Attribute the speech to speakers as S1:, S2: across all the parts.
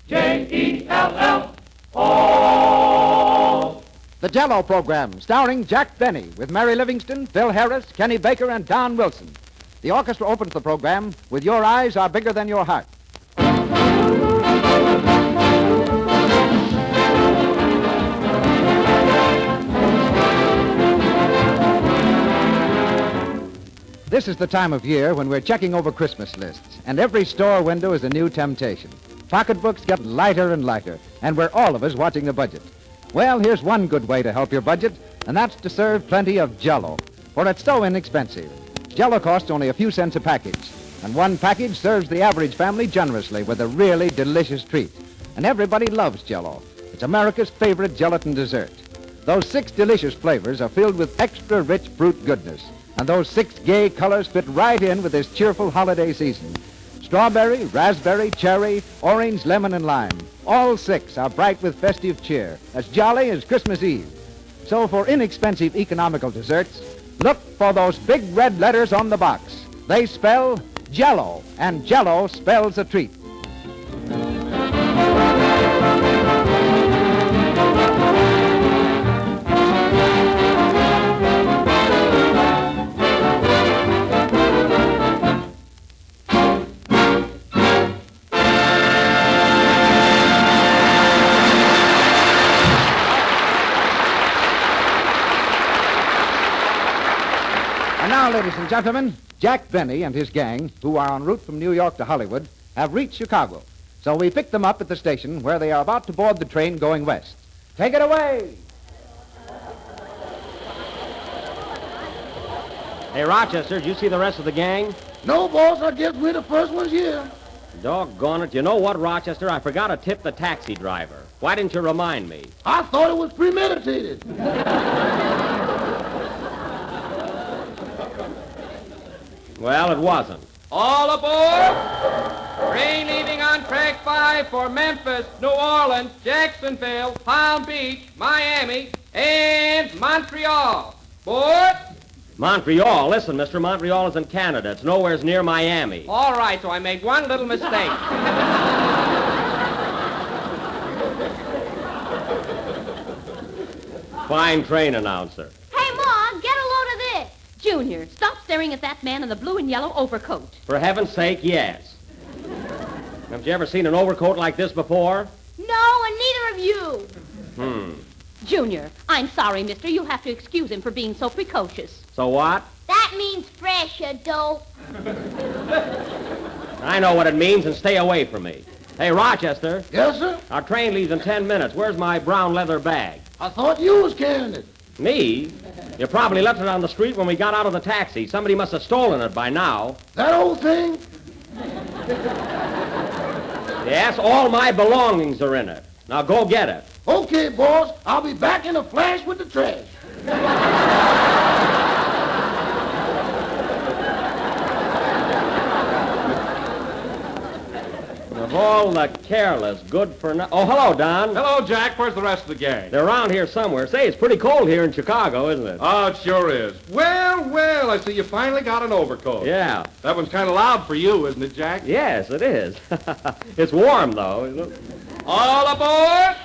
S1: J-E-L-L-O.
S2: The Jell-O program, starring Jack Benny, with Mary Livingston, Phil Harris, Kenny Baker, and Don Wilson. The orchestra opens the program with Your Eyes Are Bigger Than Your Heart. This is the time of year when we're checking over Christmas lists, and every store window is a new temptation. Pocketbooks get lighter and lighter, and we're all of us watching the budget. Well, here's one good way to help your budget, and that's to serve plenty of Jell-O, for it's so inexpensive. Jell-O costs only a few cents a package, and one package serves the average family generously with a really delicious treat. And everybody loves Jell-O. It's America's favorite gelatin dessert. Those 6 delicious flavors are filled with extra rich fruit goodness, and those 6 gay colors fit right in with this cheerful holiday season. Strawberry, raspberry, cherry, orange, lemon, and lime. All 6 are bright with festive cheer, as jolly as Christmas Eve. So for inexpensive economical desserts, look for those big red letters on the box. They spell Jell-O, and Jell-O spells a treat. And now, ladies and gentlemen, Jack Benny and his gang, who are en route from New York to Hollywood, have reached Chicago. So we picked them up at the station where they are about to board the train going west. Take it away!
S3: Hey, Rochester, did you see the rest of the gang?
S4: No, boss, I guess we're the first ones here.
S3: Doggone it. You know what, Rochester? I forgot to tip the taxi driver. Why didn't you remind me?
S4: I thought it was premeditated.
S3: Well, it wasn't.
S5: All aboard! Train leaving on track 5 for Memphis, New Orleans, Jacksonville, Palm Beach, Miami, and Montreal. Board?
S3: Montreal. Listen, mister, Montreal is in Canada. It's nowhere near Miami.
S5: All right, so I made one little mistake.
S3: Fine train announcer.
S6: Hey, Ma, get a load of this. Junior, stop staring at that man in the blue and yellow overcoat.
S3: For heaven's sake, yes. Haven't you ever seen an overcoat like this before?
S6: No, and neither of you. Junior, I'm sorry, mister. You'll have to excuse him for being so precocious.
S3: So what?
S6: That means fresh, you dope.
S3: I know what it means, and stay away from me. Hey, Rochester.
S4: Yes, sir?
S3: Our train leaves in 10 minutes. Where's my brown leather bag?
S4: I thought you was carrying it.
S3: Me? You probably left it on the street when we got out of the taxi. Somebody must have stolen it by now.
S4: That old thing?
S3: Yes, all my belongings are in it. Now go get it.
S4: Okay, boss. I'll be back in a flash with the trash.
S3: Of all the careless, good for no... Oh, hello, Don.
S1: Hello, Jack. Where's the rest of the gang?
S3: They're around here somewhere. Say, it's pretty cold here in Chicago, isn't it?
S1: Oh, it sure is. Well, I see you finally got an overcoat.
S3: Yeah.
S1: That one's kind of loud for you, isn't it, Jack?
S3: Yes, it is. It's warm, though.
S5: All aboard!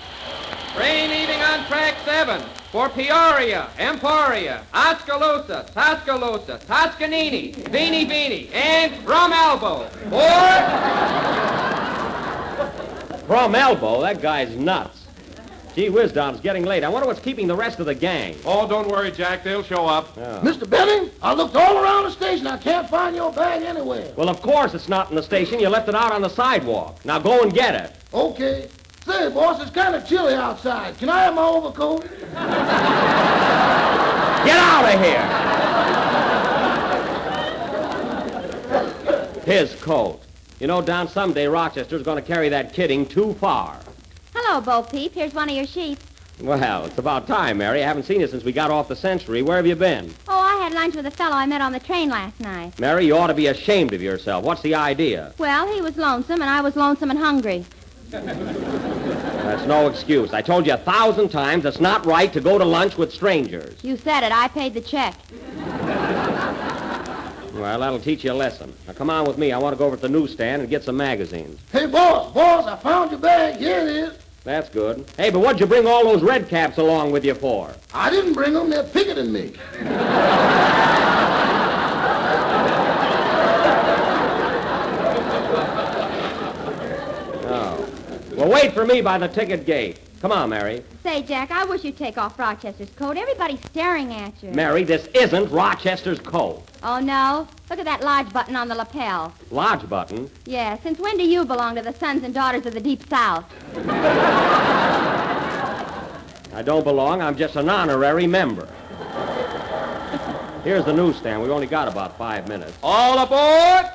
S5: Train leaving on track 7 for Peoria, Emporia, Oskaloosa, Tuscaloosa, Toscanini, Beanie, and From Elbow. Board!
S3: From Elbow, that guy's nuts. Gee whiz, Don, it's getting late. I wonder what's keeping the rest of the gang.
S1: Oh, don't worry, Jack. They'll show up.
S4: Mr. Benning, I looked all around the station. I can't find your bag anywhere.
S3: Well, of course it's not in the station. You left it out on the sidewalk. Now go and get it.
S4: Okay. Say, boss, it's kind of chilly outside. Can I have my overcoat?
S3: Get out of here! His coat. You know, Don, someday Rochester's going to carry that kidding too far.
S6: Hello, Bo Peep. Here's one of your sheep.
S3: Well, it's about time, Mary. I haven't seen you since we got off the Century. Where have you been?
S6: Oh, I had lunch with a fellow I met on the train last night.
S3: Mary, you ought to be ashamed of yourself. What's the idea?
S6: Well, he was lonesome, and I was lonesome and hungry.
S3: That's no excuse. I told you 1,000 times it's not right to go to lunch with strangers.
S6: You said it. I paid the check.
S3: Well, that'll teach you a lesson. Now, come on with me. I want to go over to the newsstand and get some magazines.
S4: Hey, boss, I found your bag. Here it is.
S3: That's good. Hey, but what'd you bring all those red caps along with you for?
S4: I didn't bring them. They're picketing me.
S3: Oh. Well, wait for me by the ticket gate. Come on, Mary.
S6: Say, Jack, I wish you'd take off Rochester's coat. Everybody's staring at you.
S3: Mary, this isn't Rochester's coat.
S6: Oh, no? Look at that lodge button on the lapel.
S3: Lodge button?
S6: Yeah, since when do you belong to the Sons and Daughters of the Deep South?
S3: I don't belong. I'm just an honorary member. Here's the newsstand. We've only got about 5 minutes.
S5: All aboard!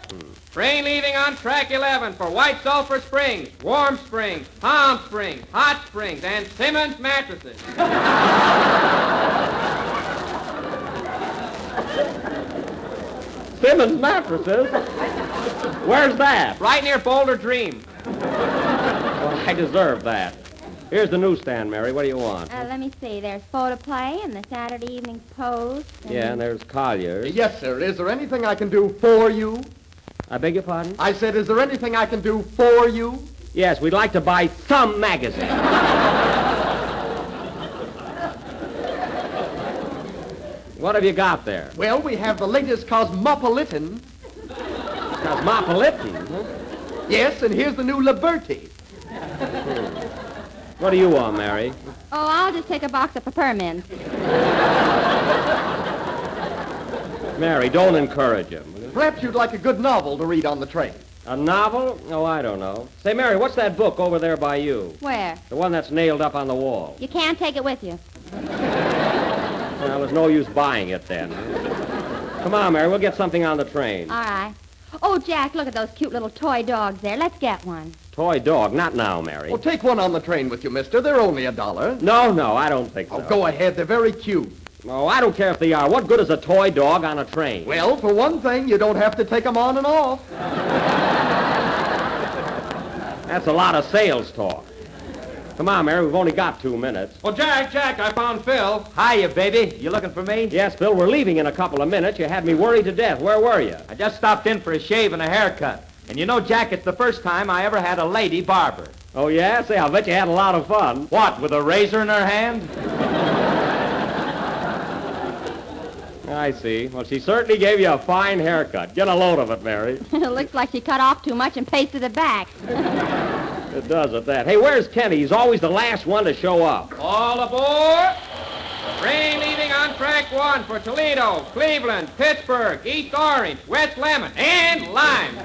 S5: Train leaving on track 11 for White Sulphur Springs, Warm Springs, Palm Springs, Hot Springs, and Simmons Mattresses.
S3: Simmons Mattresses? Where's that?
S5: Right near Boulder Dream.
S3: Well, I deserve that. Here's the newsstand, Mary. What do you want?
S6: Let me see. There's Photoplay and the Saturday Evening Post.
S3: Yeah, and there's Collier's.
S1: Yes, sir. Is there anything I can do for you?
S3: I beg your pardon?
S1: I said, is there anything I can do for you?
S3: Yes, we'd like to buy some magazine. What have you got there?
S1: Well, we have the latest Cosmopolitan.
S3: Cosmopolitan? Huh?
S1: Yes, and here's the new Liberty.
S3: What do you want, Mary?
S6: Oh, I'll just take a box of peppermints.
S3: Mary, don't encourage him.
S1: Perhaps you'd like a good novel to read on the train.
S3: A novel? Oh, I don't know. Say, Mary, what's that book over there by you?
S6: Where?
S3: The one that's nailed up on the wall.
S6: You can't take it with you.
S3: Well, there's no use buying it then. Come on, Mary, we'll get something on the train.
S6: All right. Oh, Jack, look at those cute little toy dogs there. Let's get one.
S3: Toy dog, not now, Mary.
S1: Well, take one on the train with you, mister. They're only $1.
S3: No, I don't think so.
S1: Oh, go ahead. They're very cute.
S3: Oh, I don't care if they are. What good is a toy dog on a train?
S1: Well, for one thing, you don't have to take them on and off.
S3: That's a lot of sales talk. Come on, Mary, we've only got 2 minutes.
S5: Well, Jack, I found Phil.
S7: Hiya, baby. You looking for me?
S3: Yes, Phil, we're leaving in a couple of minutes. You had me worried to death. Where were you?
S7: I just stopped in for a shave and a haircut. And you know, Jack, it's the first time I ever had a lady barber.
S3: Oh, yeah? Say, I'll bet you had a lot of fun.
S7: What, with a razor in her hand?
S3: I see. Well, she certainly gave you a fine haircut. Get a load of it, Mary.
S6: It looks like she cut off too much and pasted it back.
S3: It does at that. Hey, where's Kenny? He's always the last one to show up.
S5: All aboard! Train leaving on track 1 for Toledo, Cleveland, Pittsburgh, East Orange, West Lemon, and Lime.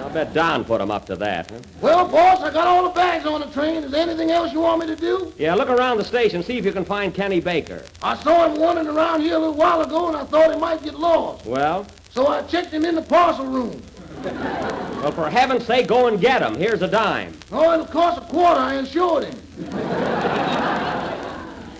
S3: I'll bet Don put him up to that. Huh?
S4: Well, boss, I got all the bags on the train. Is there anything else you want me to do?
S3: Yeah, look around the station, see if you can find Kenny Baker.
S4: I saw him wandering around here a little while ago, and I thought he might get lost.
S3: Well?
S4: So I checked him in the parcel room.
S3: Well, for heaven's sake, go and get him. Here's a dime.
S4: Oh, it'll cost a quarter. I insured him.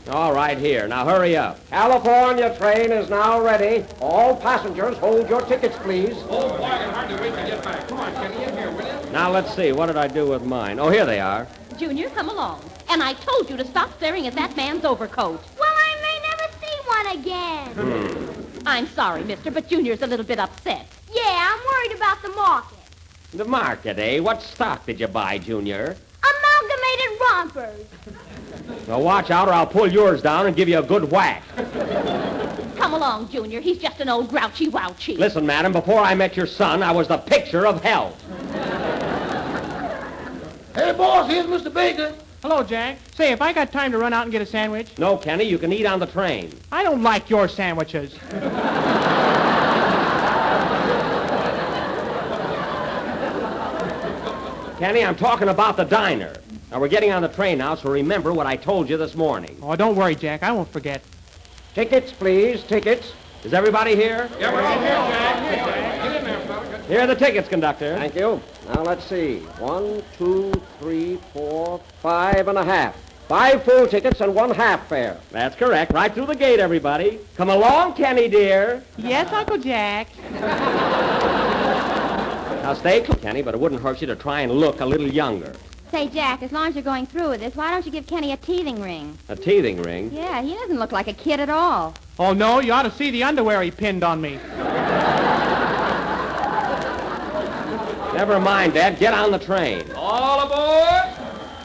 S3: All right, here. Now, hurry up.
S8: California train is now ready. All passengers, hold your tickets, please.
S5: Oh, boy, I can hardly wait to get back. Come on, Kenny, in here, will you?
S3: Now, let's see. What did I do with mine? Oh, here they are.
S6: Junior, come along. And I told you to stop staring at that man's overcoat. Well, I may never see one again. I'm sorry, mister, but Junior's a little bit upset. Yeah, I'm worried about the market.
S3: The market, eh? What stock did you buy, Junior?
S6: Amalgamated Rompers.
S3: Now, watch out or I'll pull yours down and give you a good whack.
S6: Come along, Junior. He's just an old grouchy wouchy.
S3: Listen, madam, before I met your son, I was the picture of health.
S4: Hey, boss, here's Mr. Baker.
S9: Hello, Jack. Say, if I got time to run out and get a sandwich?
S3: No, Kenny, you can eat on the train.
S9: I don't like your sandwiches.
S3: Kenny, I'm talking about the diner. Now, we're getting on the train now, so remember what I told you this morning.
S9: Oh, don't worry, Jack. I won't forget.
S8: Tickets, please, tickets.
S3: Is everybody here?
S5: Yeah, we're all here, Jack. Get in there, fella.
S3: Here are the tickets, conductor.
S8: Thank you. Now, let's see. 1, 2, 3, 4, 5 and a half. 5 full tickets and 1 half fare.
S3: That's correct. Right through the gate, everybody. Come along, Kenny, dear.
S9: Yes, Uncle Jack.
S3: Now, stay close, Kenny, but it wouldn't hurt you to try and look a little younger.
S6: Say, Jack, as long as you're going through with this, why don't you give Kenny a teething ring?
S3: A teething ring?
S6: Yeah, he doesn't look like a kid at all.
S9: Oh, no, you ought to see the underwear he pinned on me.
S3: Never mind, Dad. Get on the train.
S5: All aboard!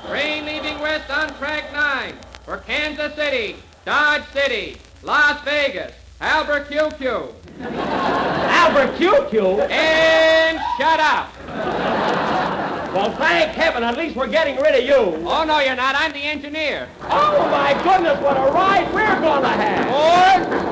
S5: Train leaving west on track 9 for Kansas City, Dodge City, Las Vegas, Albuquerque.
S3: Albuquerque?
S5: And shut up!
S3: Well, thank heaven, at least we're getting rid of you.
S5: Oh, no, you're not. I'm the engineer.
S3: Oh, my goodness, what a ride we're going to have.
S5: Board!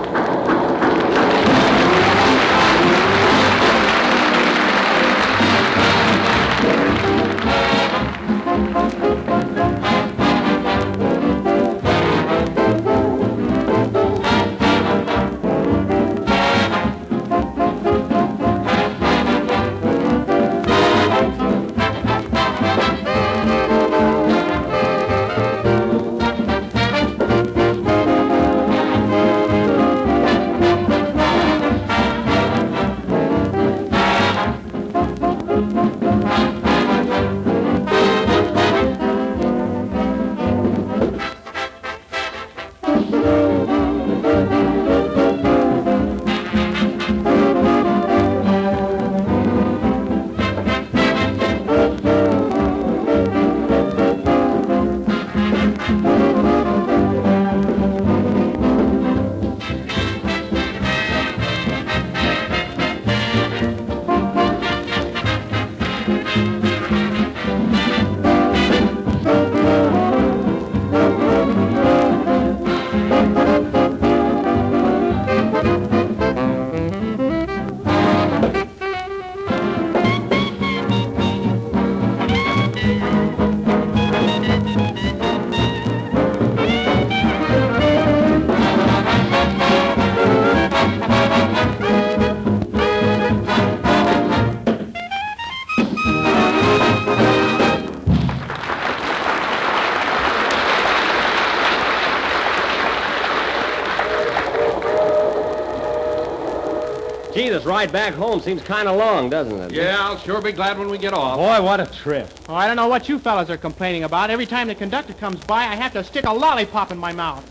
S3: Gee, this ride back home seems kind of long, doesn't it?
S1: Yeah, I'll sure be glad when we get off.
S7: Boy, what a trip.
S9: Oh, I don't know what you fellas are complaining about. Every time the conductor comes by, I have to stick a lollipop in my mouth.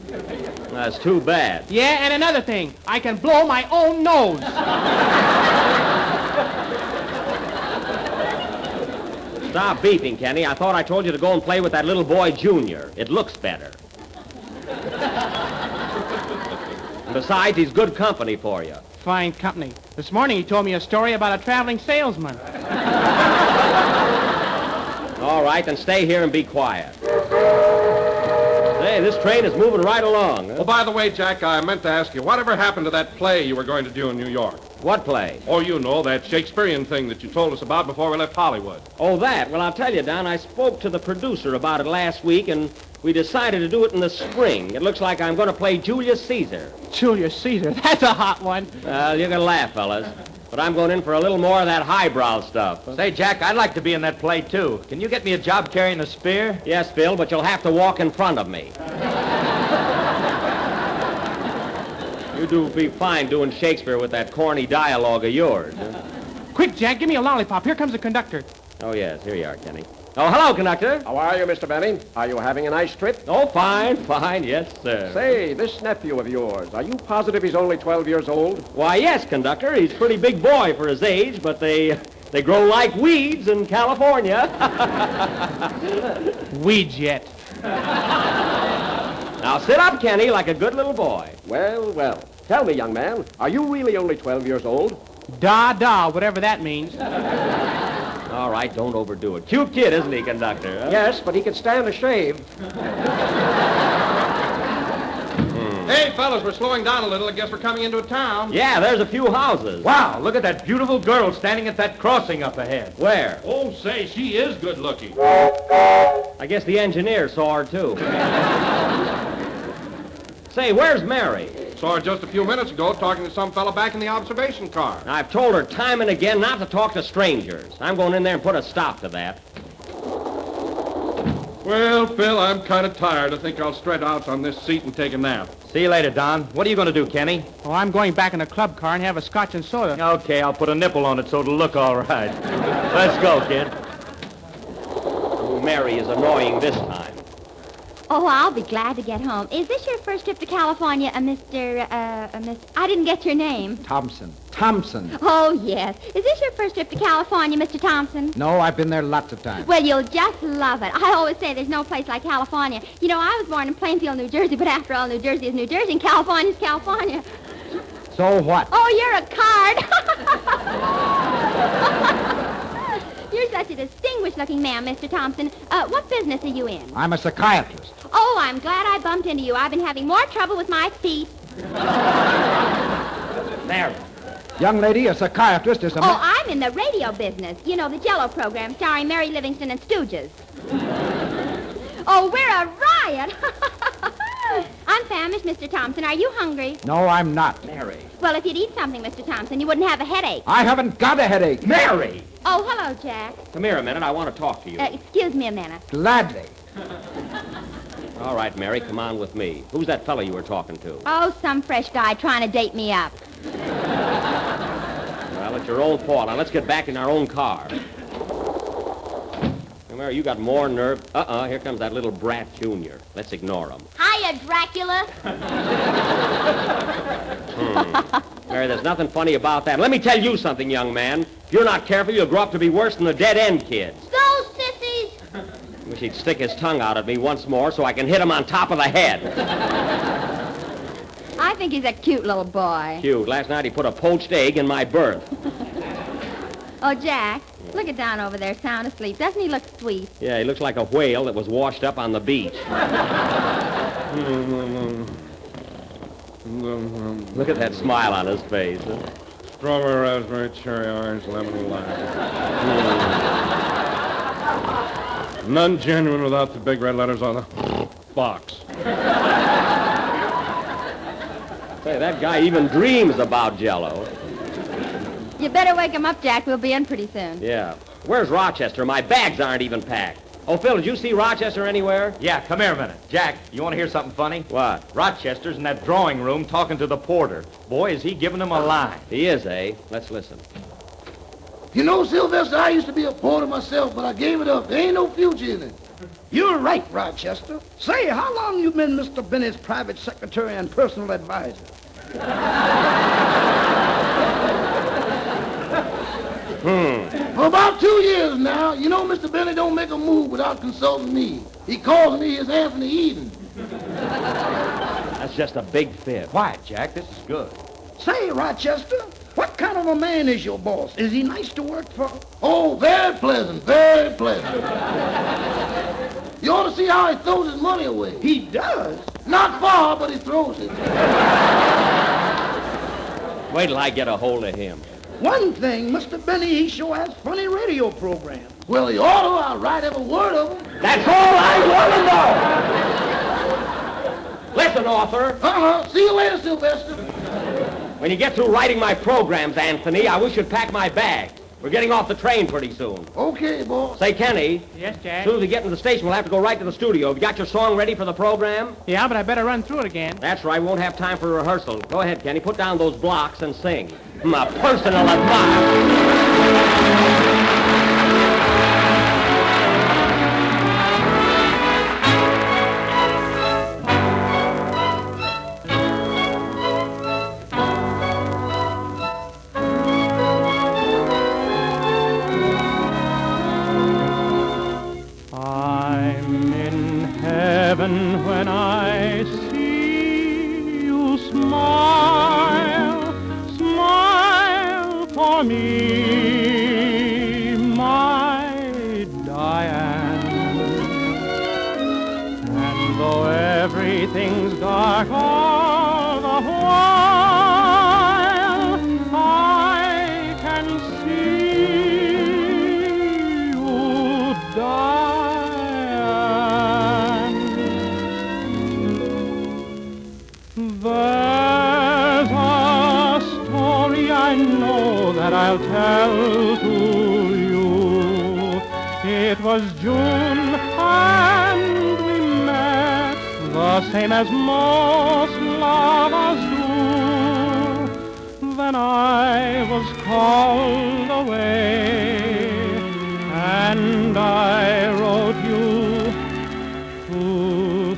S3: That's too bad.
S9: Yeah, and another thing, I can blow my own nose.
S3: Stop beeping, Kenny. I thought I told you to go and play with that little boy, Junior. It looks better. And besides, he's good company for you.
S9: Fine company. This morning he told me a story about a traveling salesman.
S3: All right, then stay here and be quiet. Hey, this train is moving right along. Huh?
S1: Oh, by the way, Jack, I meant to ask you, whatever happened to that play you were going to do in New York?
S3: What play?
S1: Oh, you know, that Shakespearean thing that you told us about before we left Hollywood.
S3: Oh, that? Well, I'll tell you, Don, I spoke to the producer about it last week, and we decided to do it in the spring. It looks like I'm going to play Julius Caesar.
S9: Julius Caesar, that's a hot one.
S3: You're going to laugh, fellas. But I'm going in for a little more of that highbrow stuff.
S7: Say, Jack, I'd like to be in that play, too. Can you get me a job carrying a spear?
S3: Yes, Bill, but you'll have to walk in front of me. You do be fine doing Shakespeare with that corny dialogue of yours. Huh?
S9: Quick, Jack, give me a lollipop. Here comes the conductor.
S3: Oh, yes, here you are, Kenny. Oh, hello, conductor.
S8: How are you, Mr. Benny? Are you having a nice trip?
S3: Oh, fine, yes, sir.
S8: Say, this nephew of yours, are you positive he's only 12 years old?
S3: Why, yes, conductor. He's a pretty big boy for his age, but they grow like weeds in California.
S9: Weed jet.
S3: Now, sit up, Kenny, like a good little boy.
S8: Well, well. Tell me, young man, are you really only 12 years old?
S9: Da, whatever that means.
S3: All right, don't overdo it. Cute kid, isn't he, conductor? Huh?
S8: Yes, but he could stand a shave.
S1: Hey, fellas, we're slowing down a little. I guess we're coming into a town.
S3: Yeah, there's a few houses.
S7: Wow, look at that beautiful girl standing at that crossing up ahead.
S3: Where?
S1: Oh, say, she is good looking.
S3: I guess the engineer saw her, too. Say, where's Mary?
S1: Saw her just a few minutes ago talking to some fella back in the observation car.
S3: I've told her time and again not to talk to strangers. I'm going in there and put a stop to that.
S1: Well, Phil, I'm kind of tired. I think I'll stretch out on this seat and take a nap.
S7: See you later, Don. What are you going to do, Kenny?
S9: Oh, I'm going back in the club car and have a scotch and soda.
S7: Okay, I'll put a nipple on it so it'll look all right. Let's go, kid.
S3: Oh, Mary is annoying this time.
S6: Oh, I'll be glad to get home. Is this your first trip to California, Mr. I didn't get your name.
S2: Thompson.
S6: Oh, yes. Is this your first trip to California, Mr. Thompson?
S2: No, I've been there lots of times.
S6: Well, you'll just love it. I always say there's no place like California. You know, I was born in Plainfield, New Jersey, but after all, New Jersey is New Jersey, and California's California.
S2: So what?
S6: Oh, you're a card. You're such a distinguished-looking man, Mr. Thompson. What business are you in?
S2: I'm a psychiatrist.
S6: Oh, I'm glad I bumped into you. I've been having more trouble with my feet.
S7: There.
S2: Young lady, a psychiatrist is a...
S6: Oh, I'm in the radio business. You know, the Jell-O program starring Mary Livingston and Stooges. Oh, we're a riot. I'm famished, Mr. Thompson. Are you hungry?
S2: No, I'm not.
S7: Mary.
S6: Well, if you'd eat something, Mr. Thompson, you wouldn't have a headache.
S2: I haven't got a headache.
S7: Mary!
S6: Oh, hello, Jack.
S3: Come here a minute. I want to talk to you.
S6: Excuse me a minute.
S2: Gladly.
S3: All right, Mary, come on with me. Who's that fellow you were talking to?
S6: Oh, some fresh guy trying to date me up.
S3: Well, it's your own fault. Now, let's get back in our own car. Now, Mary, you got more nerve. Here comes that little brat, Junior. Let's ignore him.
S6: Hiya, Dracula.
S3: Mary, there's nothing funny about that. Let me tell you something, young man. If you're not careful, you'll grow up to be worse than the dead-end kids.
S6: Those sissies.
S3: Wish he'd stick his tongue out at me once more so I can hit him on top of the head.
S6: I think he's a cute little boy.
S3: Cute. Last night he put a poached egg in my berth.
S6: Oh, Jack, look at Don over there, sound asleep. Doesn't he look sweet?
S3: Yeah, he looks like a whale that was washed up on the beach. Look at that smile on his face.
S1: Strawberry, raspberry, cherry, orange, lemon, and lime. None genuine without the big red letters on the box.
S3: Say, that guy even dreams about Jell-O.
S6: You better wake him up, Jack. We'll be in pretty soon.
S3: Yeah. Where's Rochester? My bags aren't even packed. Oh, Phil, did you see Rochester anywhere?
S7: Yeah, come here a minute. Jack, you want to hear something funny?
S3: What?
S7: Rochester's in that drawing room talking to the porter. Boy, is he giving him a line.
S3: He is, eh? Let's listen.
S4: You know, Sylvester, I used to be a porter myself, but I gave it up. There ain't no future in it.
S10: You're right, Rochester. Say, how long you been Mr. Bennett's private secretary and personal advisor?
S4: For about 2 years now. You know, Mr. Bennett don't make a move without consulting me. He calls me his Anthony Eden.
S3: That's just a big fib.
S7: Quiet, Jack. This is good.
S10: Say, Rochester, what kind of a man is your boss? Is he nice to work for?
S4: Oh, very pleasant, very pleasant. You ought to see how he throws his money away.
S10: He does?
S4: Not far, but he throws it.
S3: Wait till I get a hold of him.
S10: One thing, Mr. Benny, he sure has funny radio programs.
S4: Well, he ought to. I'll write every word of them.
S3: That's all I want to know! Listen, author.
S4: See you later, Sylvester.
S3: When you get through writing my programs, Anthony, I wish you'd pack my bag. We're getting off the train pretty soon.
S4: Okay, boss.
S3: Say, Kenny.
S9: Yes,
S3: As
S9: Jack?
S3: soon as we get to the station, we'll have to go right to the studio. Have you got your song ready for the program?
S9: Yeah, but I better run through it again.
S3: That's right. We won't have time for rehearsal. Go ahead, Kenny. Put down those blocks and sing. My personal advice.
S9: I'm in heaven when I see you smile, smile for me, my Diane. And though everything's dark all the while, I can see you, Diane. There's a story I know that I'll tell to you. It was June and we met, the same as most lovers do. Then I was called away, and I wrote you to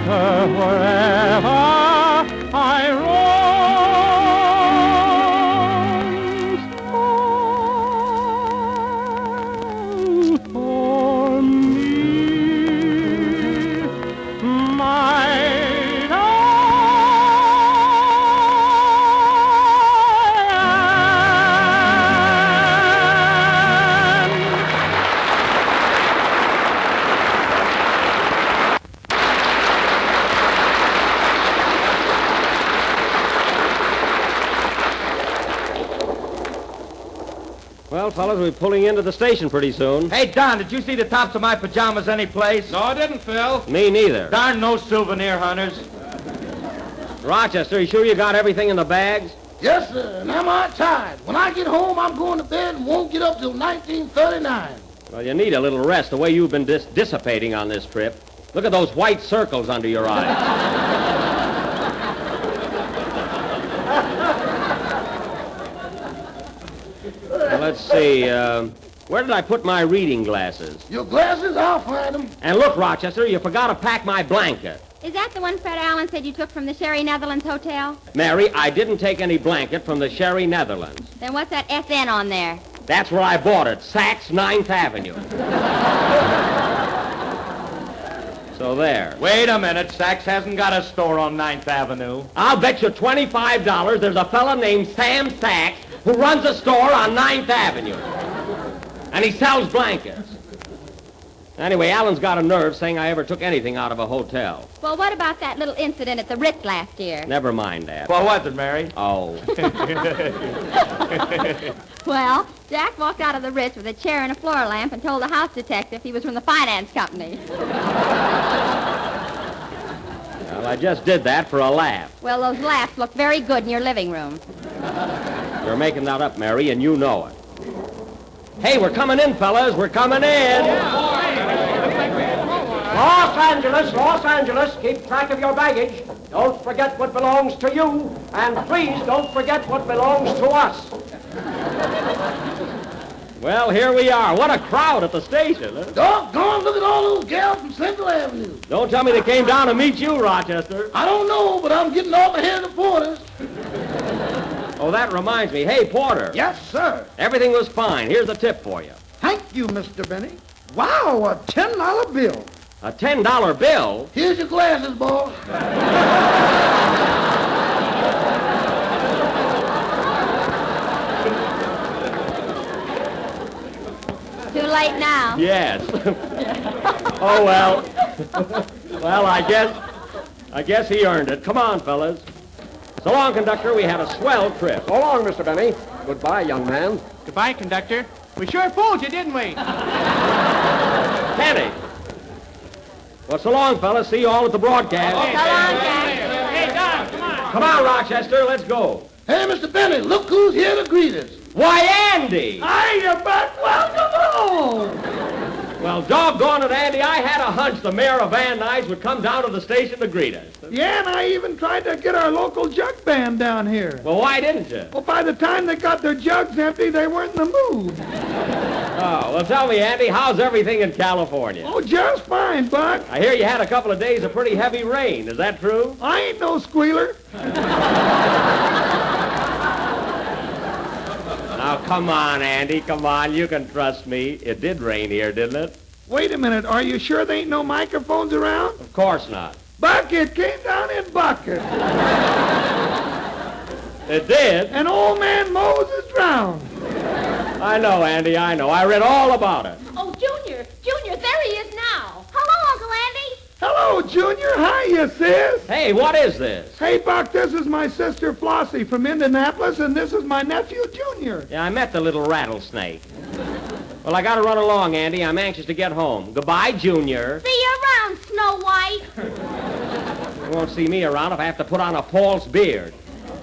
S9: matter wherever I roam. Stand for me, my
S3: Well, fellas, we're pulling into the station pretty soon.
S7: Hey, Don, did you see the tops of my pajamas anyplace?
S1: No, I didn't, Phil.
S3: Me neither.
S7: Darn no souvenir hunters.
S3: Rochester, you sure you got everything in the bags?
S4: Yes, sir, and I'm out tired. When I get home, I'm going to bed and won't get up till 1939.
S3: Well, you need a little rest the way you've been dissipating on this trip. Look at those white circles under your eyes. Well, let's see. Where did I put my reading glasses?
S4: Your glasses, I'll find them.
S3: And look, Rochester, you forgot to pack my blanket.
S6: Is that the one Fred Allen said you took from the Sherry Netherlands Hotel?
S3: Mary, I didn't take any blanket from the Sherry Netherlands.
S6: Then what's that FN on there?
S3: That's where I bought it, Saks 9th Avenue. So there.
S7: Wait a minute. Saks hasn't got a store on 9th Avenue.
S3: I'll bet you $25 there's a fella named Sam Saks who runs a store on 9th Avenue. And he sells blankets. Anyway, Alan's got a nerve saying I ever took anything out of a hotel.
S6: Well, what about that little incident at the Ritz last year?
S3: Never mind that.
S7: What was it, Mary?
S3: Oh.
S6: Well, Jack walked out of the Ritz with a chair and a floor lamp and told the house detective he was from the finance company.
S3: Well, I just did that for a laugh.
S6: Well, those laughs look very good in your living room.
S3: You're making that up, Mary, and you know it. Hey, we're coming in, fellas. We're coming in.
S8: Los Angeles, keep track of your baggage. Don't forget what belongs to you, and please don't forget what belongs to us.
S3: Well, here we are. What a crowd at the station. Huh?
S4: Doggone, look at all those gals from Central Avenue.
S3: Don't tell me they came down to meet you, Rochester.
S4: I don't know, but I'm getting off ahead of the porters.
S3: Oh, that reminds me. Hey, Porter.
S10: Yes, sir.
S3: Everything was fine. Here's a tip for you.
S10: Thank you, Mr. Benny. Wow, a $10 bill.
S3: A $10 bill?
S4: Here's your glasses, boss.
S6: Too late now.
S3: Yes. Oh, well. Well, I guess he earned it. Come on, fellas. So long, conductor. We had a swell trip.
S8: So long, Mr. Benny. Goodbye, young man.
S9: Goodbye, conductor. We sure fooled you, didn't we?
S3: Penny. Well, so long, fellas. See you all at the broadcast.
S6: So long, Jack.
S9: Hey, Don, come on.
S3: Come on, Rochester. Let's go.
S4: Hey, Mr. Benny, look who's here to greet us.
S3: Why, Andy!
S10: Hiya, Buck. Welcome home.
S3: Well, doggone it, Andy. I had a hunch the mayor of Van Nuys would come down to the station to greet us.
S10: Yeah, and I even tried to get our local jug band down here.
S3: Well, why didn't you?
S10: Well, by the time they got their jugs empty, they weren't in the mood.
S3: Oh, well, tell me, Andy, how's everything in California?
S10: Oh, just fine, Buck.
S3: I hear you had a couple of days of pretty heavy rain. Is that true?
S10: I ain't no squealer.
S3: Now, come on, Andy. Come on. You can trust me. It did rain here, didn't it?
S10: Wait a minute. Are you sure there ain't no microphones around?
S3: Of course not.
S10: Buck, it came down in bucket.
S3: It did?
S10: And old man Moses drowned.
S3: I know, Andy. I know. I read all about it.
S6: Oh, Junior. Junior, there he is now. Hello, Uncle Andy.
S10: Hello, Junior. Hiya, sis.
S3: Hey, what is this?
S10: Hey, Buck, this is my sister Flossie from Indianapolis, and this is my nephew, Junior.
S3: Yeah, I met the little rattlesnake. Well, I gotta run along, Andy. I'm anxious to get home. Goodbye, Junior.
S6: See you around, Snow White.
S3: You won't see me around if I have to put on a false beard.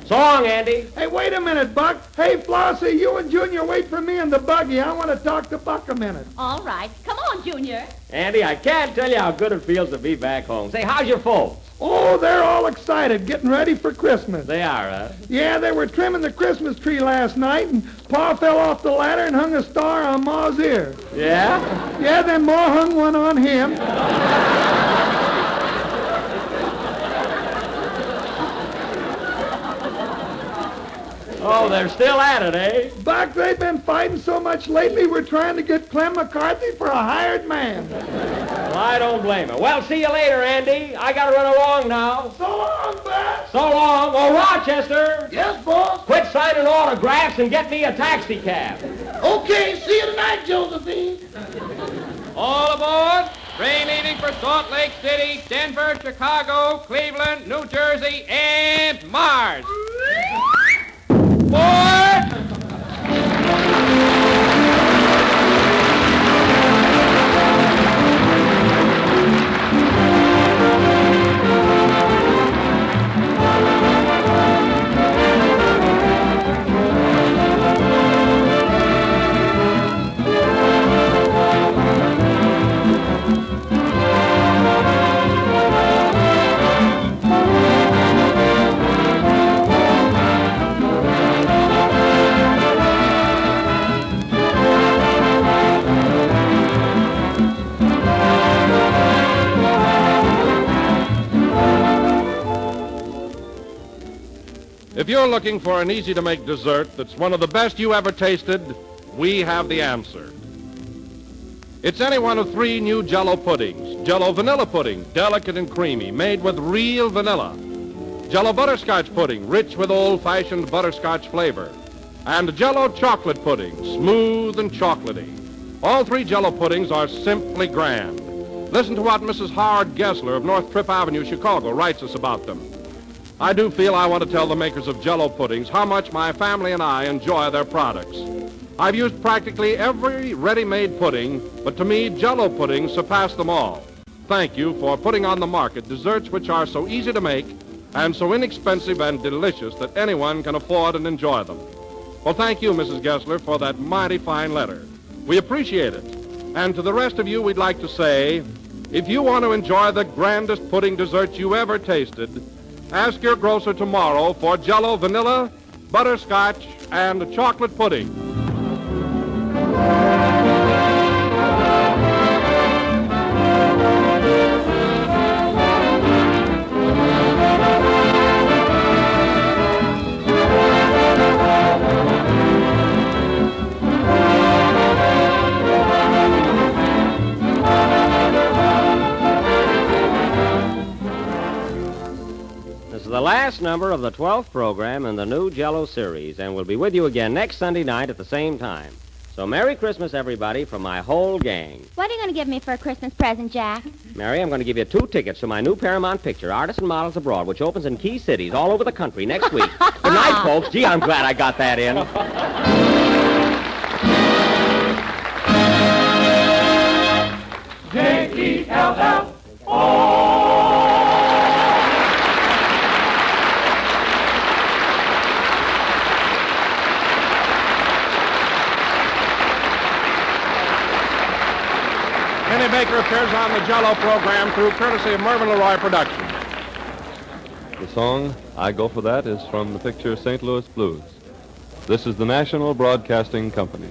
S3: So long, Andy.
S10: Hey, wait a minute, Buck. Hey, Flossie, you and Junior wait for me in the buggy. I want to talk to Buck a minute.
S6: All right. Come on, Junior.
S3: Andy, I can't tell you how good it feels to be back home. Say, how's your folks?
S10: Oh, they're all excited, getting ready for Christmas.
S3: They are, huh?
S10: Yeah, they were trimming the Christmas tree last night, and Pa fell off the ladder and hung a star on Ma's ear.
S3: Yeah?
S10: Yeah, then Ma hung one on him.
S3: Oh, they're still at it, eh?
S11: Buck, they've been fighting so much lately, we're trying to get Clem McCarthy for a hired man.
S3: Well, I don't blame her. Well, see you later, Andy. I gotta run along now.
S4: So long, Bert.
S3: So long. Oh, Rochester.
S4: Yes, boss.
S3: Quit signing autographs and get me a taxi cab.
S4: Okay, see you tonight, Josephine.
S5: All aboard. Train leaving for Salt Lake City, Denver, Chicago, Cleveland, New Jersey, and Mars. Board! If you're looking for an easy-to-make dessert that's one of the best you ever tasted, we have the answer. It's any one of 3 new Jell-O puddings. Jell-O vanilla pudding, delicate and creamy, made with real vanilla. Jell-O butterscotch pudding, rich with old-fashioned butterscotch flavor. And Jell-O chocolate pudding, smooth and chocolatey. All 3 Jell-O puddings are simply grand. Listen to what Mrs. Howard Gessler of North Trip Avenue, Chicago, writes us about them. I do feel I want to tell the makers of Jell-O puddings how much my family and I enjoy their products. I've used practically every ready-made pudding, but to me, Jell-O puddings surpass them all. Thank you for putting on the market desserts which are so easy to make and so inexpensive and delicious that anyone can afford and enjoy them. Well, thank you, Mrs. Gessler, for that mighty fine letter. We appreciate it. And to the rest of you, we'd like to say, if you want to enjoy the grandest pudding dessert you ever tasted, ask your grocer tomorrow for Jell-O vanilla, butterscotch, and chocolate pudding.
S3: The last number of the 12th program in the new Jell-O series, and we'll be with you again next Sunday night at the same time. So Merry Christmas, everybody, from my whole gang.
S6: What are you going to give me for a Christmas present, Jack?
S3: Mary, I'm going to give you 2 tickets to my new Paramount picture, Artists and Models Abroad, which opens in key cities all over the country next week. Good night, folks. Gee, I'm glad I got that in.
S5: J-E-L-L-O. Penny Baker appears on the Jell-O program through courtesy of Mervyn LeRoy Productions.
S12: The song, I Go For That, is from the picture St. Louis Blues. This is the National Broadcasting Company.